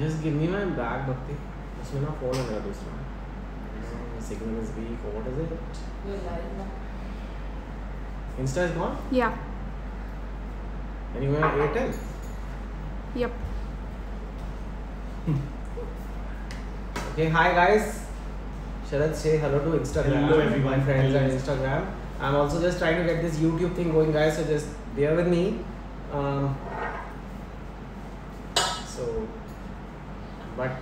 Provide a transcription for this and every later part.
Just give me my bag, Bhakti. उसमें ना phone है मेरा दूसरा. Signal is weak. Or what is it? You're live now. Insta is gone. Yeah. And you have Airtel. Yep. Okay, hi guys. Sharad, say hello to Instagram. Hello everyone. My friends on Instagram. I'm also just trying to get this YouTube thing going, guys. So just bear with me. But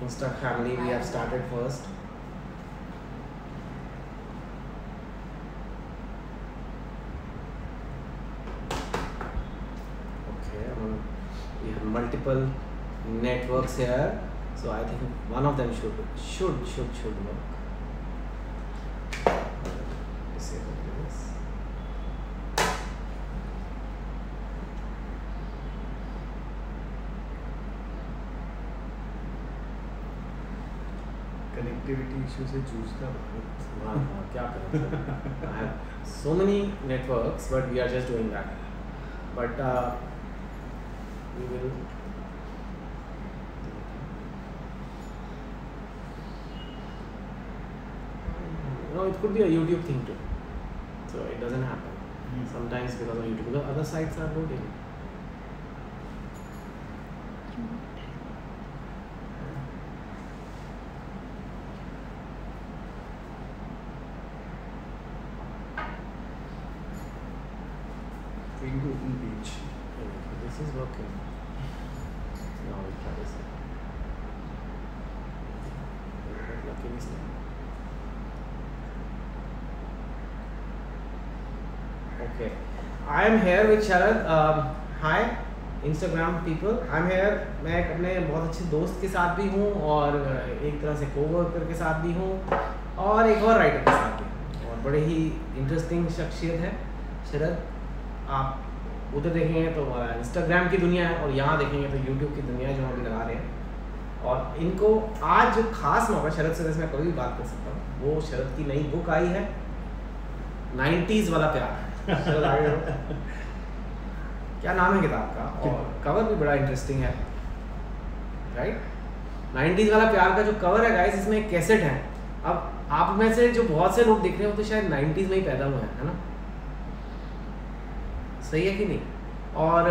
Insta family, we have started first. Okay, we have multiple networks here, so I think one of them should work. Disable this. Connectivity issue से जूझता हाँ, क्या करें? I have so many networks, but we are just doing that. But we will. It could be a YouTube thing too. So it doesn't happen. Sometimes because of YouTube, the other sites are loading. Going to open page. This is working. Now we try this. Lucky this time. Okay. I am here with Sharad. Hi, Instagram people. I'm here. मैं अपने बहुत अच्छे दोस्त के साथ भी हूँ और एक तरह से कोवर्कर के साथ भी हूँ और एक और राइटर के साथ भी हूँ और बड़े ही इंटरेस्टिंग शख्सियत है शरद. आप उधर देखेंगे तो इंस्टाग्राम की दुनिया है और यहाँ देखेंगे तो यूट्यूब की दुनिया है जो हम अभी लगा रहे हैं. और इनको आज जो खास मौका शरद से मैं कोई भी बात कर सकता हूँ, वो शरद की नई बुक आई है 90s वाला प्यार. शरद आगे हो. क्या नाम है किताब का और कवर भी बड़ा इंटरेस्टिंग है, राइट? 90s वाला प्यार का जो कवर है गाइस, इसमें एक कैसेट है. अब आप में से जो बहुत से लोग दिख रहे हो तो शायद 90s में ही पैदा हुए हैं, है ना? सही है कि नहीं? और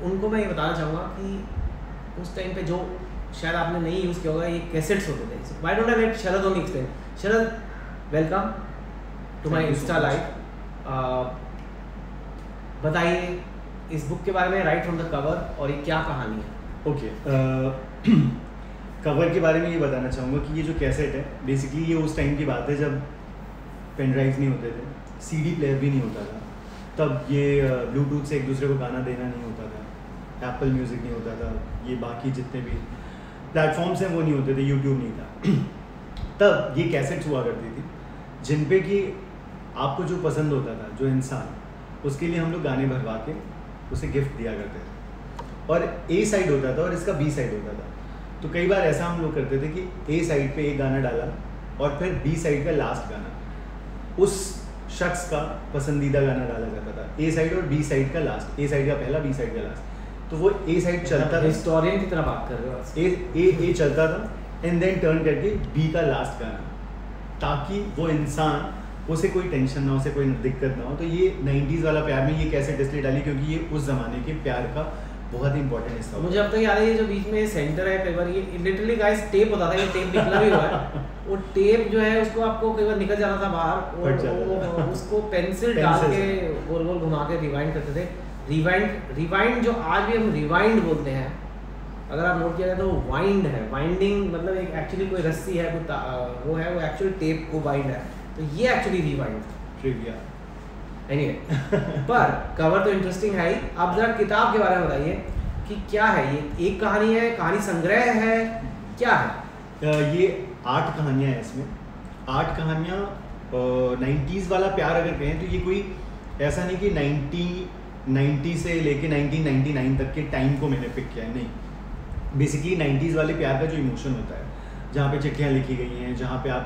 उनको मैं ये बताना चाहूँगा कि उस टाइम पे जो शायद आपने नहीं यूज़ किया होगा, ये कैसेट्स होते थे. Why don't I let Sharad only explain. Sharad, welcome to my insta live. बताइए इस बुक के बारे में, राइट फ्रॉम द कवर, और ये क्या कहानी है? ओके, कवर के बारे में ये बताना चाहूँगा कि ये जो कैसेट है बेसिकली ये उस टाइम की बात है जब पेन ड्राइव नहीं होते थे, सीडी प्लेयर भी नहीं होता था, तब ये ब्लूटूथ से एक दूसरे को गाना देना नहीं होता था, एप्पल म्यूज़िक नहीं होता था, ये बाकी जितने भी प्लेटफॉर्म्स हैं वो नहीं होते थे, यूट्यूब नहीं था. तब ये कैसेट्स हुआ करती थी जिन पे कि आपको जो पसंद होता था, जो इंसान, उसके लिए हम लोग गाने भरवा के उसे गिफ्ट दिया करते थे. और ए साइड होता था और इसका बी साइड होता था. तो कई बार ऐसा हम लोग करते थे कि ए साइड पे एक गाना डाला और फिर बी साइड का लास्ट गाना उस शख्स का पसंदीदा गाना डाला जाता था. ए साइड और बी साइड का लास्ट, ए साइड का पहला, बी साइड का लास्ट. तो वो ए साइड चलता था, हिस्टोरियन की तरह बात कर रहे हो. ए चलता था एंड देन टर्न करके बी का लास्ट गाना, ताकि वो इंसान, उसे कोई टेंशन ना हो, उसे कोई दिक्कत ना हो. तो ये 90s वाला प्यार में ये कैसेट इसलिए डाली क्योंकि ये उस ज़माने के प्यार का बहुत ही इंपॉर्टेंट हिस्सा. मुझे अब तक याद है ये जो बीच में सेंटर है, कई बार ये लिटरली गाइस टेप होता था, ये टेप निकला भी हुआ है. वो टेप जो है उसको आपको कई बार निकल जाना था बाहर और उसको पेंसिल डाल के गोल गोल घुमा के रिवाइंड करते थे. रिवाइंड जो आज भी हम रिवाइंड बोलते हैं, अगर आप नोट किया जाए तो वो वाइंड है. वाइंडिंग मतलब एक एक्चुअली कोई रस्सी है, कोई वो है, वो एक्चुअली टेप को वाइंड है. तो ये एक्चुअली रिवाइंड ट्रिविया. एनीवे, पर कवर तो इंटरेस्टिंग है ही. आप जरा किताब के बारे में बताइए कि क्या है ये? एक कहानी है, कहानी संग्रह है, क्या है? ये 8 कहानियाँ हैं इसमें. 8 कहानियाँ 90s वाला प्यार अगर कहें तो ये कोई ऐसा नहीं कि 1990 से लेके 1999 तक के टाइम को मैंने पिक किया है, नहीं. बेसिकली 90s वाले प्यार का जो इमोशन होता है, जहाँ पे चिट्ठियाँ लिखी गई हैं, जहाँ पे आप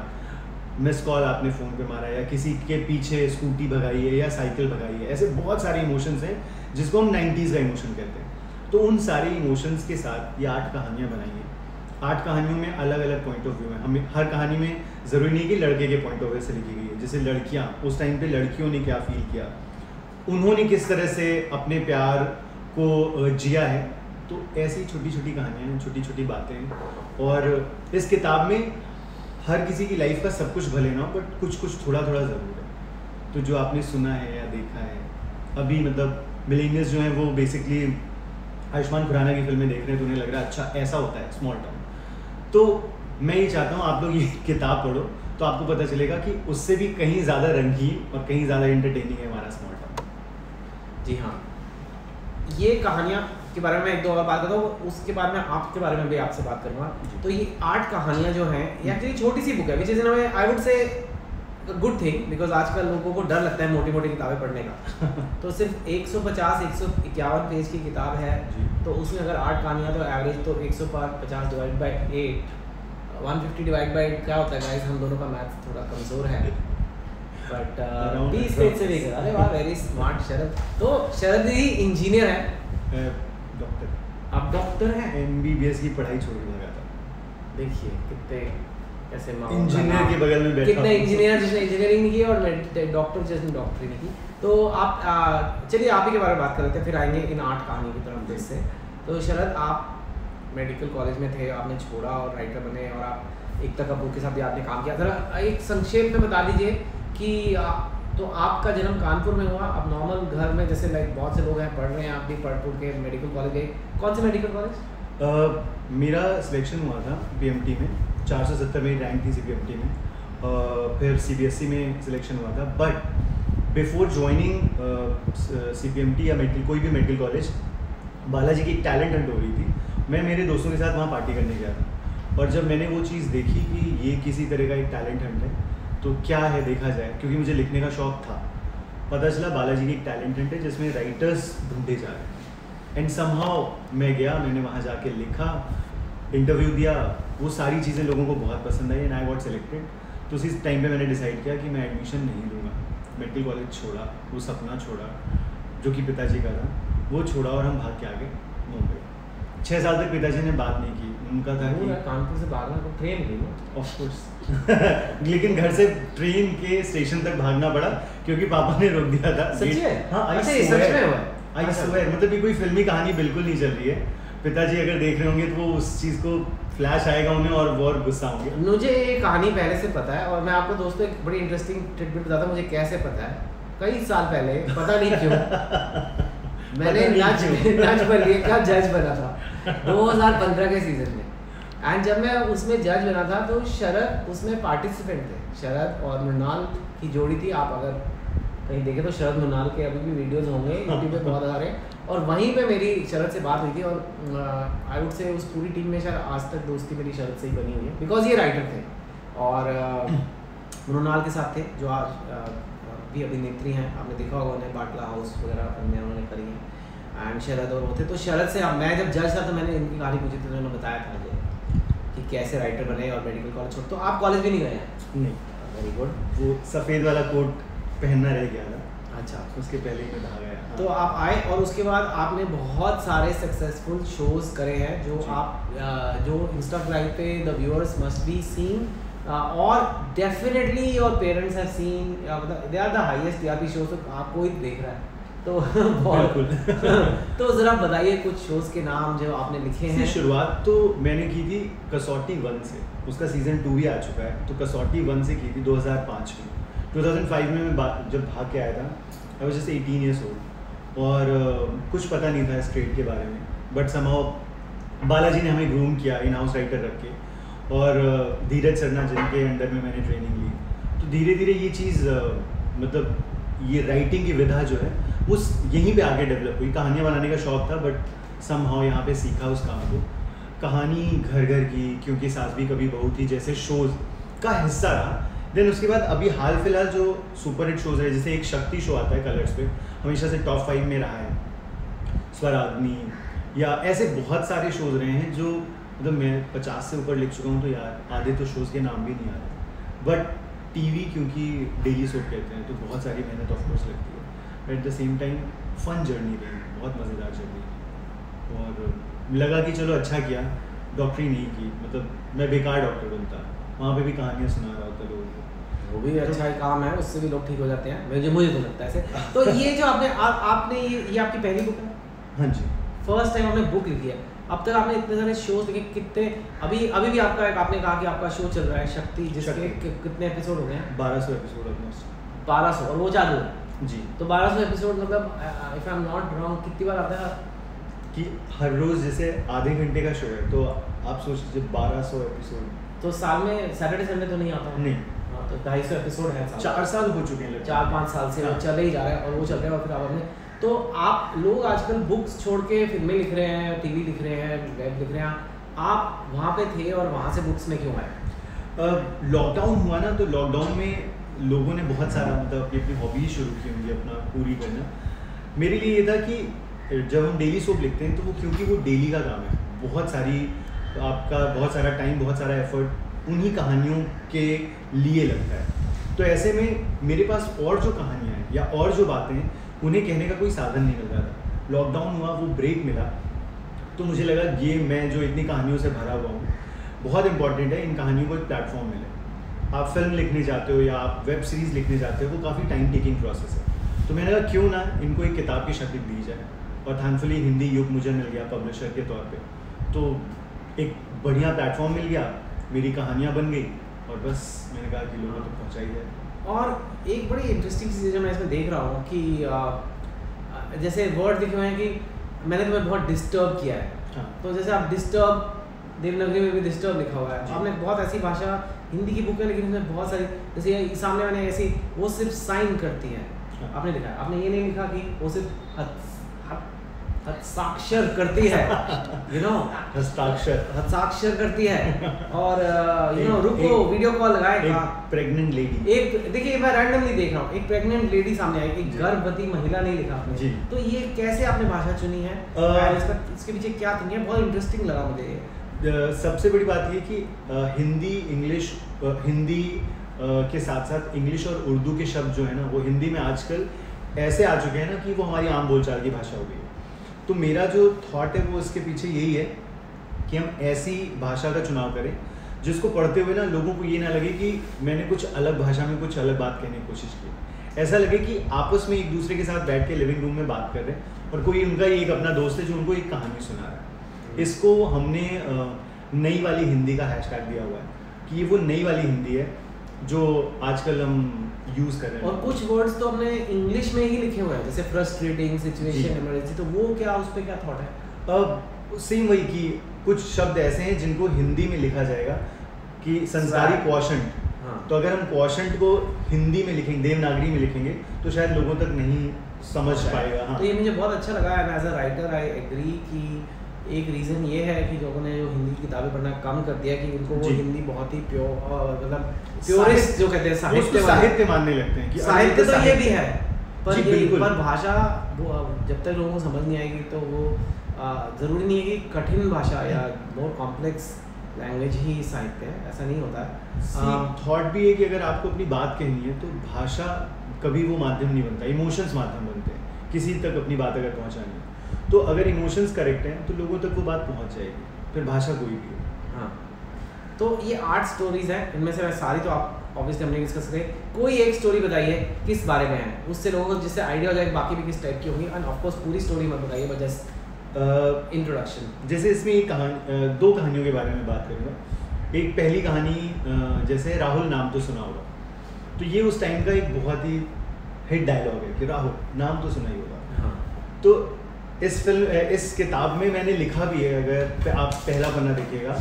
मिस कॉल आपने फ़ोन पे मारा, या किसी के पीछे स्कूटी भगाई है या साइकिल भगाई है, ऐसे बहुत सारे इमोशंस हैं जिसको हम 90s का इमोशन कहते हैं. तो उन सारे इमोशंस के साथ ये 8 कहानियाँ बनाई हैं। 8 कहानियों में अलग अलग पॉइंट ऑफ व्यू है। हमें हर कहानी में ज़रूरी नहीं कि लड़के के पॉइंट ऑफ व्यू से लिखी गई है। जैसे लड़कियाँ, उस टाइम पे लड़कियों ने क्या फील किया, उन्होंने किस तरह से अपने प्यार को जिया है। तो ऐसी छोटी छोटी कहानियाँ हैं, छोटी छोटी बातें। और इस किताब में हर किसी की लाइफ का सब कुछ भले ना हो, बट कुछ कुछ थोड़ा थोड़ा ज़रूर है। तो जो आपने सुना है या देखा है अभी, मतलब मिलेनियल्स जो हैं वो बेसिकली आयुष्मान खुराना की फिल्में देख रहे हैं तो उन्हें लग रहा है अच्छा ऐसा होता है स्मॉल टाउन। तो मैं ये चाहता हूँ आप लोग ये किताब पढ़ो तो आपको पता चलेगा कि उससे भी कहीं ज़्यादा रंगीन और कहीं ज़्यादा एंटरटेनिंग है हमारा स्मॉल टाउन। जी हाँ, ये कहानियाँ के बारे में एक दो और बात करता हूँ, उसके बाद मैं आपके बारे में भी आपसे बात करूँगा। तो ये 8 कहानियाँ जो हैं, ये एक्चुअली छोटी सी बुक है, which is in I would say good thing, because आजकल लोगों को डर लगता है मोटी मोटी किताबें पढ़ने का। तो सिर्फ 150-151 पेज की किताब है, तो उसमें अगर 8 कहानियाँ तो एवरेज तो 150 डिवाइड बाई 8, 150 डिवाइड बाई 8 क्या होता है गाइस? हम दोनों का मैथ थोड़ा कमज़ोर है, बट 20 पेज से भी। अरे वाह, वेरी स्मार्ट शरद। तो शरद जी इंजीनियर है, डॉक्टर, आप डॉक्टर हैं, MBBS की पढ़ाई छोड़ने लगा था। देखिए कितने ऐसे इंजीनियर के बगल में बैठा, कितने इंजीनियर जिसने इंजीनियरिंग नहीं की और डॉक्टर जिसने डॉक्टरी नहीं की। तो आप चलिए आप ही के बारे में बात कर लेते हैं, फिर आएंगे इन 8 कहानी की तरफ फिर से। तो शरद, आप मेडिकल कॉलेज में थे, आपने छोड़ा और राइटर बने, और आप एकता कपूर के साथ भी आपने काम किया। ज़रा एक संक्षेप में बता दीजिए कि तो आपका जन्म कानपुर में हुआ, आप नॉर्मल घर में जैसे लाइक बहुत से लोग हैं पढ़ रहे हैं, आप भी पढ़ के मेडिकल कॉलेज गए। कौन से मेडिकल कॉलेज? मेरा सिलेक्शन हुआ था PMT में, 470 मेरी रैंक थी CPMT में। फिर CBSE में सिलेक्शन हुआ था, बट बिफोर ज्वाइनिंग CPMT या कोई भी मेडिकल कॉलेज, बालाजी की टैलेंट हंट हो रही थी। मैं मेरे दोस्तों के साथ वहाँ पार्टी करने गया था, और जब मैंने वो चीज़ देखी कि ये किसी तरह का एक टैलेंट हंट है तो क्या है देखा जाए, क्योंकि मुझे लिखने का शौक़ था। पता चला बालाजी की एक टैलेंट हंट है जिसमें राइटर्स ढूंढे जा रहे हैं। एंड समहाउ मैं गया, मैंने वहाँ जाके लिखा, इंटरव्यू दिया, वो सारी चीज़ें लोगों को बहुत पसंद आई एंड आई गॉट सिलेक्टेड। तो उसी टाइम पे मैंने डिसाइड किया कि मैं एडमिशन नहीं लूँगा, मेडिकल कॉलेज छोड़ा, वो सपना छोड़ा जो कि पिताजी का था, वो छोड़ा और हम भाग के आ गए मुंबई। 6 साल तक पिताजी ने बात नहीं की, उनका था कि कानपुर से भागना तो ट्रेन नहीं ना, ऑफ कोर्स लेकिन घर से ट्रेन के स्टेशन तक भागना पड़ा क्योंकि पापा ने रोक दिया था। सच्ची है? हाँ, अच्छा, ये सच में हुआ है? आई स्वेयर, मतलब ये कोई फिल्मी कहानी बिल्कुल नहीं चल रही है। पिताजी अगर देख रहे होंगे तो वो उस चीज़ को फ्लैश आएगा उन्हें और वो और गुस्सा होंगे। मुझे ये कहानी पहले से पता है, और मैं आपको दोस्तों एक बड़ी इंटरेस्टिंग टिडबिट बताता हूँ। मुझे कैसे पता है, कई साल पहले, पता नहीं क्यों मैंने नच पर लिए क्या जज बना था 2015 के सीजन में। एंड जब मैं उसमें जज बना था तो शरद उसमें पार्टिसिपेंट थे, शरद और मृणाल की जोड़ी थी। आप अगर कहीं देखें तो शरद मृणाल के अभी भी वीडियोस होंगे यूट्यूब पे बहुत सारे, और वहीं पे मेरी शरद से बात हुई थी। और आई वुड से उस पूरी टीम में शायद आज तक दोस्ती मेरी शरद से ही बनी हुई है, बिकॉज ये राइटर थे और मृणाल के साथ थे जो आज भी अभिनेत्री हैं। आपने देखा होगा उन्हें, बाटला हाउस वगैरह फिल्में उन्होंने करी हैं। एंड शरद और वो थे, तो शरद से मैं जब जज था तो मैंने इनकी कहानी पूछी थी, तो उन्होंने बताया था मुझे कि कैसे राइटर बने और मेडिकल कॉलेज छोड़। तो आप कॉलेज भी नहीं गए हैं? नहीं। Very good. वो सफ़ेद वाला कोट पहनना रह गया था। अच्छा, उसके पहले ही मैं भाग गया। हाँ। तो आप आए और उसके बाद आपने बहुत सारे सक्सेसफुल शोज करे हैं जो आप जो इंस्टाग्राम पे the viewers must be seen, और definitely your parents have seen, they are the highest TRP shows, तो आपको ही देख रहा है तो बहुत तो ज़रा बताइए कुछ शोज़ के नाम जो आपने लिखे हैं। शुरुआत तो मैंने की थी कसौटी 1 से, उसका सीज़न 2 भी आ चुका है। तो कसौटी 1 से की थी 2005 में। 2005 में मैं जब भाग के आया था, I was just 18 years old, और कुछ पता नहीं था इस ट्रेड के बारे में, बट समहाउ बालाजी ने हमें ग्रूम किया इन हाउस राइटर रख के, और धीरज सरना जिनके अंडर में मैंने ट्रेनिंग ली। तो धीरे धीरे ये चीज़ मतलब ये राइटिंग की विधा जो है वो यहीं पे आगे डेवलप हुई। कहानियाँ बनाने का शौक़ था, बट समहाउ यहाँ पे सीखा उस काम को। कहानी घर घर की, क्योंकि सास भी कभी बहू थी जैसे शोज़ का हिस्सा रहा। देन उसके बाद अभी हाल फिलहाल जो सुपर हिट शोज़ है, जैसे एक शक्ति शो आता है कलर्स पे, हमेशा से टॉप 5 में रहा है, स्वराग्नि, या ऐसे बहुत सारे शोज़ रहे हैं जो मतलब मैं 50 से ऊपर लिख चुका हूँ, तो यार आधे तो शोज़ के नाम भी नहीं आ रहे। बट TV क्योंकि डेली सोप कहते हैं तो बहुत सारी मेहनत ऑफ कोर्स लगती है, but at the same time fun journey रही, बहुत मज़ेदार जर्नी। और लगा कि चलो अच्छा किया, डॉक्टरी नहीं की, मतलब मैं बेकार डॉक्टर बनता, वहाँ पे भी कहानियाँ सुना रहा होता लोगों को। वो भी अच्छा ही काम है, उससे भी लोग ठीक हो जाते हैं, मुझे तो लगता है ऐसे। तो ये जो आपने ये आपकी पहली बुक है? हाँ जी। फर्स्ट टाइम आपने बुक लिखी है। अब तक आपने इतने सारे शोज लिखे, कितने अभी भी आपका आपने कहा कि आपका शो चल रहा है शक्ति, जिसके कितने एपिसोड हो गए हैं? 1200 एपिसोड ऑलमोस्ट। 1200, और वो चालू है जी। तो 1200 एपिसोड मतलब if I am not wrong कितनी बार आता है? कि हर रोज जैसे आधे घंटे का शो है, तो आप सोच लीजिए 1200 एपिसोड, तो साल में सैटरडे संडे तो नहीं आता? नहीं। हाँ, तो 250 एपिसोड है। 4 साल हो चुके हैं, 4-5 साल से वो चले ही जा रहा है, और वो चल रहा है। और फिर आपने तो आप लोग आजकल बुक्स छोड़ के फिल्में लिख रहे हैं, टीवी लिख रहे हैं, वेब लिख रहे हैं, आप वहाँ पे थे और वहाँ से बुक्स में क्यों आए? लॉकडाउन हुआ ना, तो लॉकडाउन में लोगों ने बहुत सारा मतलब अपनी हॉबीज शुरू की होंगी अपना पूरी करना। मेरे लिए ये था कि जब हम डेली सोप लिखते हैं तो वो, क्योंकि वो डेली का काम है, बहुत सारा टाइम, बहुत सारा एफर्ट उन्हीं कहानियों के लिए लगता है। तो ऐसे में मेरे पास और जो कहानियाँ हैं या और जो बातें हैं, उन्हें कहने का कोई साधन नहीं मिल रहा था। लॉकडाउन हुआ, वो ब्रेक मिला, तो मुझे लगा ये मैं जो इतनी कहानियों से भरा हुआ हूँ, बहुत इंपॉर्टेंट है इन कहानियों को एक प्लेटफॉर्म मिले। आप फिल्म लिखने जाते हो या आप वेब सीरीज़ लिखने जाते हो, वो काफ़ी टाइम टेकिंग प्रोसेस है। तो मैंने कहा क्यों ना इनको एक किताब की शक्ल दी जाए, और थैंकफुली हिंदी युग मुझे मिल गया पब्लिशर के तौर पे, तो एक बढ़िया प्लेटफॉर्म मिल गया, मेरी कहानियाँ बन गई, और बस मैंने कहा कि लोगों तक पहुँचाई जाए। और एक बड़ी इंटरेस्टिंग चीज़ जो मैं इसमें देख रहा हूँ कि जैसे वर्ड लिखे हुए हैं कि मैंने तुम्हें बहुत डिस्टर्ब किया है। हाँ। तो जैसे आप डिस्टर्ब, देवनागरी में भी डिस्टर्ब लिखा हुआ है। आपने बहुत ऐसी भाषा, हिंदी की बुक है लेकिन इसमें बहुत सारी, जैसे ये सामने मैंने ऐसी, वो सिर्फ साइन करती है, आपने लिखा है। आपने ये नहीं लिखा कि वो सिर्फ हस्ताक्षर करती है, हस्ताक्षर करती है, और रुको वीडियो कॉल लगाएगा प्रेग्नेंट लेडी। एक देखिए, मैं रैंडमली देख रहा हूँ, एक प्रेग्नेंट लेडी सामने आई, एक गर्भवती महिला नहीं लिखा आपने जी। तो ये कैसे आपने भाषा चुनी है? इसके पीछे क्या थिंक है? बहुत इंटरेस्टिंग लगा मुझे। सबसे बड़ी बात ये कि हिंदी इंग्लिश, हिंदी के साथ साथ इंग्लिश और उर्दू के शब्द जो है ना, वो हिंदी में आजकल ऐसे आ चुके हैं ना कि वो हमारी आम बोलचाल की भाषा हो गई है। तो मेरा जो थॉट है वो इसके पीछे यही है कि हम ऐसी भाषा का चुनाव करें जिसको पढ़ते हुए ना लोगों को ये ना लगे कि मैंने कुछ अलग भाषा में कुछ अलग बात कहने की कोशिश की। ऐसा लगे कि आपस में एक दूसरे के साथ बैठ के लिविंग रूम में बात कर रहे हैं, और कोई उनका एक अपना दोस्त है जो उनको एक कहानी सुना रहा है। इसको हमने नई वाली हिंदी का हैशटैग दिया हुआ है कि ये वो नई वाली हिंदी है जो आजकल हम यूज़ कर रहे हैं। और कुछ वर्ड्स तो हमने इंग्लिश में ही लिखे हुए हैं, जैसे फ्रस्ट्रेटिंग, सिचुएशन, इमरजेंसी, तो वो क्या, उस पर क्या थॉट है? सेम वही कि कुछ शब्द ऐसे हैं जिनको हिंदी में लिखा जाएगा कि संस्कारी क्वॉशंट। हाँ। तो अगर हम क्वॉशंट को हिंदी में लिखेंगे, देवनागरी में लिखेंगे, तो शायद लोगों तक नहीं समझ पाएगा। हाँ। तो ये मुझे बहुत अच्छा लगा, and as a writer I agree कि एक रीज़न ये है कि लोगों ने जो हिंदी की किताबें पढ़ना कम कर दिया कि उनको वो हिंदी बहुत ही प्योर, मतलब प्योरिस्ट जो कहते हैं, साहित्य मानने लगते हैं कि साहित्य तो ये भी है, पर पर भाषा वो जब तक लोगों को समझ नहीं आएगी तो वो ज़रूरी नहीं है कि कठिन भाषा या मोर कॉम्प्लेक्स लैंग्वेज ही साहित्य है, ऐसा नहीं होता है। थॉट भी है कि अगर आपको अपनी बात कहनी है तो भाषा कभी वो माध्यम नहीं बनता, इमोशंस माध्यम बनते हैं किसी तक अपनी बात अगर पहुंचानी है। तो अगर इमोशंस करेक्ट हैं तो लोगों तक वो बात पहुंच जाएगी, फिर भाषा कोई भी हो। हाँ, तो ये 8 स्टोरीज हैं, इनमें से सारी तो आप ऑब्वियसली हमने डिस्कस करें, कोई एक स्टोरी बताइए किस बारे में है, उससे लोगों को जिससे आइडिया हो जाए बाकी भी किस टाइप की होंगी, एंड ऑफ कोर्स पूरी स्टोरी मत बताइए, बट जस्ट इंट्रोडक्शन। जैसे इसमें एक कहानी, 2 कहानियों के बारे में बात करूँगा। एक पहली कहानी जैसे राहुल नाम तो सुना होगा, तो ये उस टाइम का एक बहुत ही हिट डायलॉग है कि राहुल नाम तो सुना ही होगा। हाँ। तो इस किताब में मैंने लिखा भी है, अगर आप पहला पन्ना देखिएगा,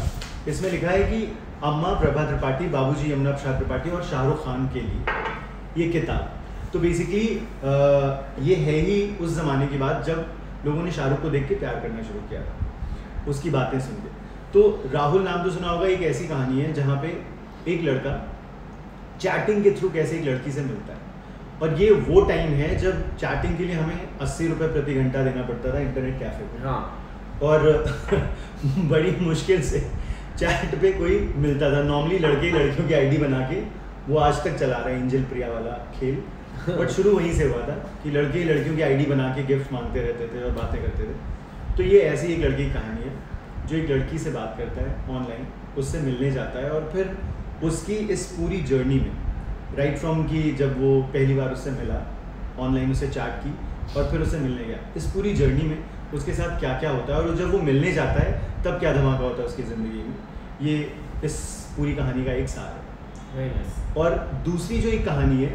इसमें लिखा है कि अम्मा प्रभा त्रिपाठी, बाबूजी यमुना प्रसाद त्रिपाठी और शाहरुख खान के लिए ये किताब। तो बेसिकली ये है ही उस ज़माने की बात जब लोगों ने शाहरुख को देख के प्यार करना शुरू किया था, उसकी बातें सुन के। तो राहुल नाम तो सुना होगा, एक ऐसी कहानी है जहाँ पे एक लड़का चैटिंग के थ्रू कैसे एक लड़की से मिलता है, और ये वो टाइम है जब चैटिंग के लिए हमें 80 रुपये प्रति घंटा देना पड़ता था इंटरनेट कैफे पे। हाँ। और बड़ी मुश्किल से चैट पे कोई मिलता था। नॉर्मली लड़के लड़कियों की आईडी बना के वो आज तक चला रहा है एंजल प्रिया वाला खेल, बट शुरू वहीं से हुआ था कि लड़के लड़कियों की आईडी बना के गिफ्ट मांगते रहते थे और बातें करते थे। तो ये ऐसी एक लड़की की कहानी है जो एक लड़की से बात करता है ऑनलाइन, उससे मिलने जाता है और फिर उसकी इस पूरी जर्नी में राइट फ्रॉम कि जब वो पहली बार उससे मिला, ऑनलाइन उससे चैट की और फिर उससे मिलने गया, इस पूरी जर्नी में उसके साथ क्या क्या होता है और जब वो मिलने जाता है तब क्या धमाका होता है उसकी ज़िंदगी में, ये इस पूरी कहानी का एक सार है। Very nice. और दूसरी जो एक कहानी है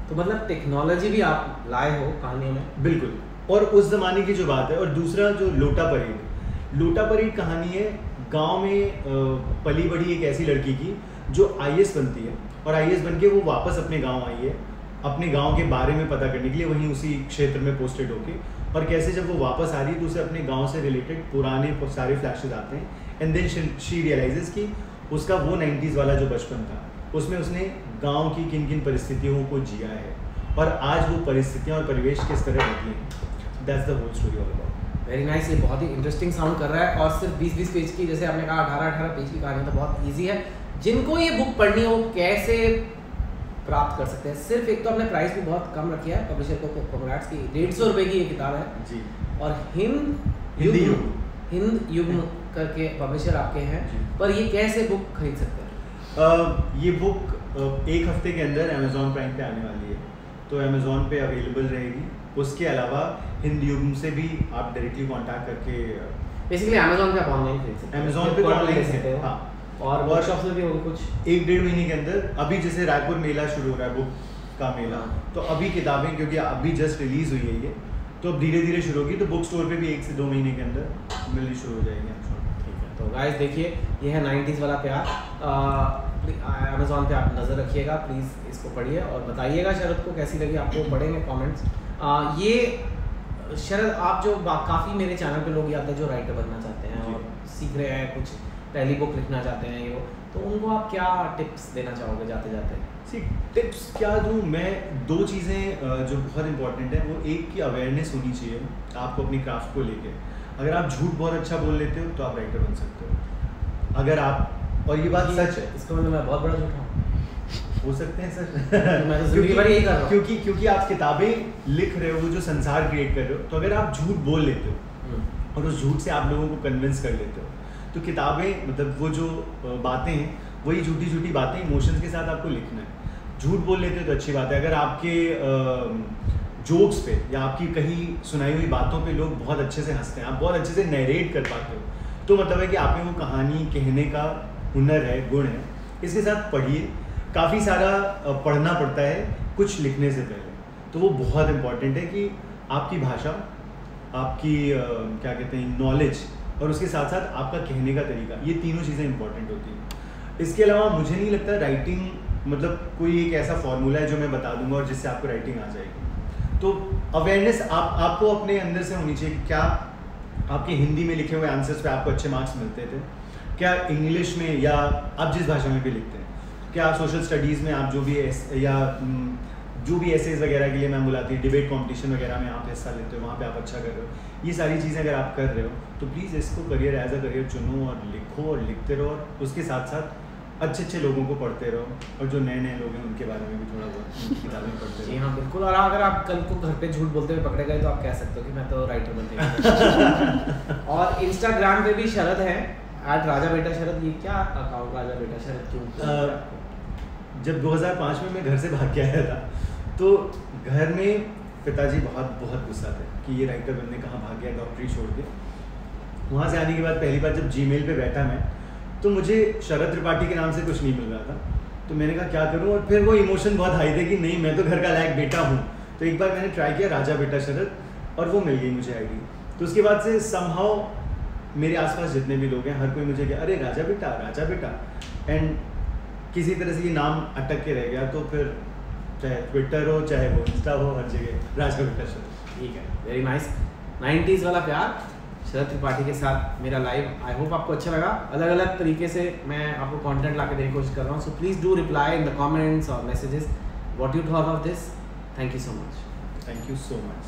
तो मतलब टेक्नोलॉजी भी आप लाए हो कहानियों में? बिल्कुल, और उस ज़माने की जो बात है। और दूसरा जो लोटा परेड कहानी है गांव में पली बड़ी एक ऐसी लड़की की जो IAS बनती है और IAS बन के वो वापस अपने गांव आई है अपने गांव के बारे में पता करने के लिए, वहीं उसी क्षेत्र में पोस्टेड होके, और कैसे जब वो वापस आ रही है तो उसे अपने गांव से रिलेटेड पुराने सारे फ्लैशेस आते हैं एंड देन शी रियलाइजेस कि उसका वो 90s वाला जो बचपन था उसमें उसने गांव की किन किन परिस्थितियों को जिया है और आज वो परिस्थितियाँ और परिवेश किस तरह बदले हैं। That's the whole story all about. Very nice. ये बहुत ही इंटरेस्टिंग साउंड कर रहा है और सिर्फ 20-20 पेज की, जैसे आपने कहा 18-18 पेज की कहानी तो बहुत ईजी है। जिनको ये बुक पढ़नी है वो कैसे प्राप्त कर सकते हैं? सिर्फ एक तो आपने प्राइस भी बहुत कम रखी है, पब्लिशर को कांग्रेट्स की, 150 रुपये की ये किताब है जी। और हिंद युग्म करके पब्लिशर आपके हैं, पर ये कैसे बुक खरीद सकते हैं? ये बुक एक हफ्ते के अंदर अमेज़ॉन प्राइम पे आने वाली है, तो अमेज़ॉन पे अवेलेबल रहेगी। उसके अलावा हिंद युग्म से भी आप डायरेक्टली कांटेक्ट करके बेसिकली अमेज़ॉन पे आप ऑनलाइन खरीद सकते हैं, अमेज़ॉन पे ऑनलाइन सकते हो। हाँ, और वर्कशॉप्स में भी होगा कुछ 1-1.5 महीने के अंदर। अभी जैसे रायपुर मेला शुरू हो रहा है, बुक का मेला, तो अभी किताबें क्योंकि अभी जस्ट रिलीज हुई है ये, तो अब धीरे धीरे शुरू होगी, तो बुक स्टोर पे भी 1 से 2 महीने के अंदर मिलनी शुरू हो जाएगी। ठीक है, तो गाइस देखिए ये है 90s वाला प्यार। अमेज़ॉन पे आप नज़र रखिएगा, प्लीज़ इसको पढ़िए और बताइएगा शरद को कैसी लगी, आपको पढ़ेंगे कमेंट्स। ये शरद आप जो काफ़ी मेरे चैनल पे लोग आते हैं जो राइटर बनना चाहते हैं और सीख रहे हैं, कुछ पहली बुक लिखना चाहते हैं ये, तो उनको आप क्या टिप्स देना चाहोगे जाते जाते? टिप्स क्या दूँ मैं? 2 चीज़ें जो बहुत इंपॉर्टेंट है, वो एक की अवेयरनेस होनी चाहिए आपको अपनी क्राफ्ट को लेके। अगर आप झूठ बहुत अच्छा बोल लेते हो तो आप राइटर बन सकते हो। अगर आप, और ये बात सच है, इसका मतलब मैं बहुत बड़ा झूठा हूँ हो सकते हैं सर मैं तो जिंदगी भर यही कर रहा हूँ। क्योंकि आप किताबें लिख रहे हो, जो संसार क्रिएट कर रहे हो, तो अगर आप झूठ बोल लेते हो और उस झूठ से आप लोगों को कन्विंस कर लेते हो, तो किताबें मतलब वो जो बातें हैं वही झूठी झूठी बातें इमोशंस के साथ आपको लिखना है। झूठ बोल लेते हो तो अच्छी बात है। अगर आपके जोक्स पे या आपकी कहीं सुनाई हुई बातों पे लोग बहुत अच्छे से हंसते हैं, आप बहुत अच्छे से नरेट कर पाते हो, तो मतलब है कि आप में वो कहानी कहने का हुनर है, गुण है। इसके साथ पढ़िए, काफ़ी सारा पढ़ना पड़ता है कुछ लिखने से पहले, तो वो बहुत इम्पॉर्टेंट है कि आपकी भाषा, आपकी क्या कहते हैं नॉलेज, और उसके साथ साथ आपका कहने का तरीका, ये तीनों चीज़ें इंपॉर्टेंट होती हैं। इसके अलावा मुझे नहीं लगता राइटिंग मतलब कोई एक ऐसा फॉर्मूला है जो मैं बता दूंगा और जिससे आपको राइटिंग आ जाएगी। तो अवेयरनेस आपको अपने अंदर से होनी चाहिए। क्या आपके हिंदी में लिखे हुए आंसर्स पे आपको अच्छे मार्क्स मिलते थे? क्या इंग्लिश में या आप जिस भाषा में भी लिखते हैं, क्या सोशल स्टडीज़ में आप जो भी एसेज वगैरह के लिए मैम बुलाती है, डिबेट कंपटीशन वगैरह में आप हिस्सा लेते हो, वहाँ पे आप अच्छा कर रहे हो, ये सारी चीज़ें अगर आप कर रहे हो तो प्लीज़ इसको करियर एज अ करियर चुनो और लिखो और लिखते रहो, और उसके साथ साथ अच्छे अच्छे लोगों को पढ़ते रहो, और जो नए नए लोग हैं उनके बारे में भी थोड़ा बहुत किताबें पढ़ते रहो। जी हाँ बिल्कुल। और अगर आप कल को घर पे झूठ बोलते हुए पकड़े गए तो आप कह सकते हो कि मैं तो राइटर बनने गया। और इंस्टाग्राम पे भी शरद है @राजा_बेटा_शरद। ये क्या अकाउंट राजा_बेटा_शरद क्यों? जब 2005 में मैं घर से भाग के आया था तो घर में पिताजी बहुत गुस्सा थे कि ये राइटर बनने कहाँ भाग गया डॉक्टरी छोड़ के। वहाँ से आने के बाद पहली बार जब जीमेल पे बैठा मैं, तो मुझे शरद त्रिपाठी के नाम से कुछ नहीं मिल रहा था, तो मैंने कहा क्या करूँ, और फिर वो इमोशन बहुत हाई थे कि नहीं मैं तो घर का लायक बेटा हूँ। तो एक बार मैंने ट्राई किया राजा_बेटा_शरद, और वो मिल गई मुझे आईडी। तो उसके बाद से समहाउ मेरे आसपास जितने भी लोग हैं हर कोई मुझे क्या अरे राजा बेटा, एंड किसी तरह से ये नाम अटक के रह गया। तो फिर चाहे ट्विटर हो चाहे वो इंस्टा हो, हर जगह राजा_बेटा_शरद। ठीक है, वेरी नाइस। 90s वाला प्यार शरद त्रिपाठी के साथ मेरा लाइव, आई होप आपको अच्छा लगा। अलग अलग तरीके से मैं आपको कंटेंट ला के देने की कोशिश कर रहा हूँ, so please do reply in the comments और messages what you thought of this. Thank you so much. Thank you so much.